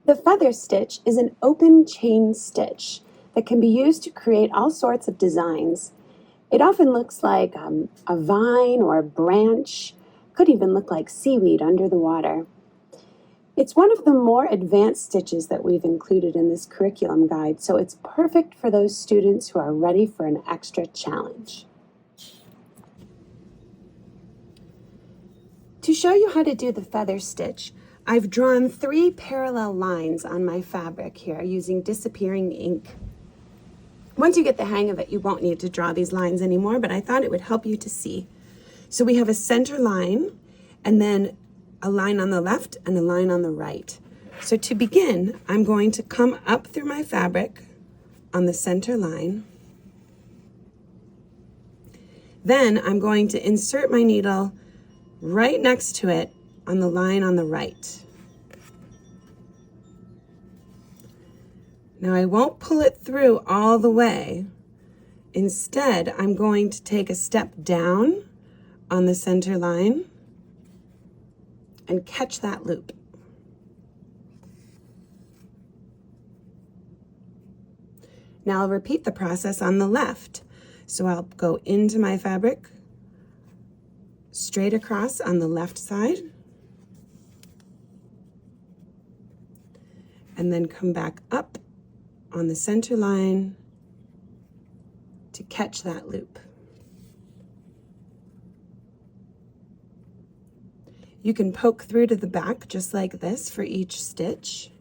The feather stitch is an open chain stitch that can be used to create all sorts of designs. It often looks like a vine or a branch, could even look like seaweed under the water. It's one of the more advanced stitches that we've included in this curriculum guide, so it's perfect for those students who are ready for an extra challenge. To show you how to do the feather stitch, I've drawn 3 parallel lines on my fabric here using disappearing ink. Once you get the hang of it, you won't need to draw these lines anymore, but I thought it would help you to see. So we have a center line, and then a line on the left and a line on the right. So to begin, I'm going to come up through my fabric on the center line. Then I'm going to insert my needle right next to it on the line on the right. Now I won't pull it through all the way. Instead, I'm going to take a step down on the center line and catch that loop. Now I'll repeat the process on the left. So I'll go into my fabric, straight across on the left side, and then come back up on the center line to catch that loop. You can poke through to the back just like this for each stitch.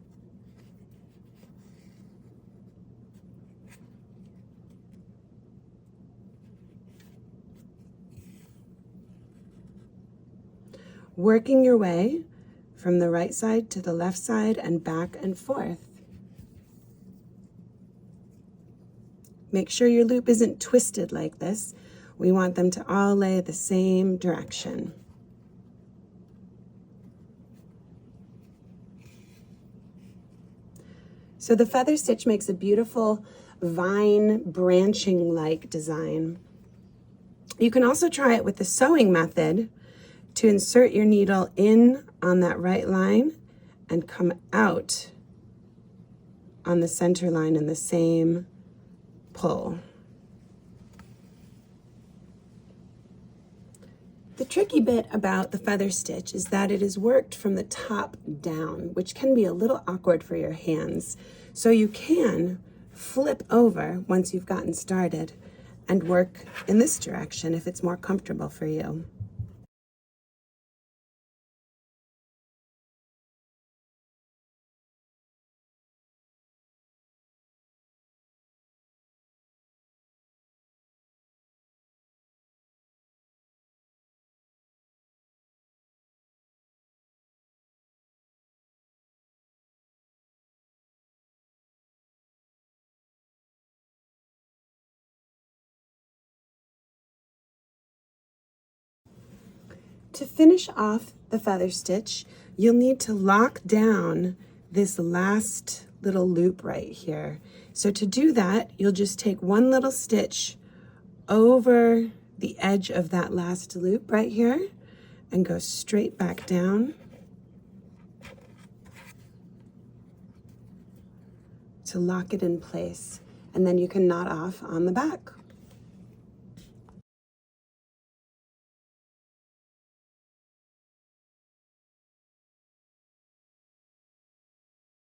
Working your way from the right side to the left side and back and forth. Make sure your loop isn't twisted like this. We want them to all lay the same direction. So the feather stitch makes a beautiful vine branching-like design. You can also try it with the sewing method to insert your needle in on that right line and come out on the center line in the same pull. The tricky bit about the feather stitch is that it is worked from the top down, which can be a little awkward for your hands. So you can flip over once you've gotten started and work in this direction if it's more comfortable for you. To finish off the feather stitch, you'll need to lock down this last little loop right here. So to do that, you'll just take one little stitch over the edge of that last loop right here and go straight back down to lock it in place. And then you can knot off on the back.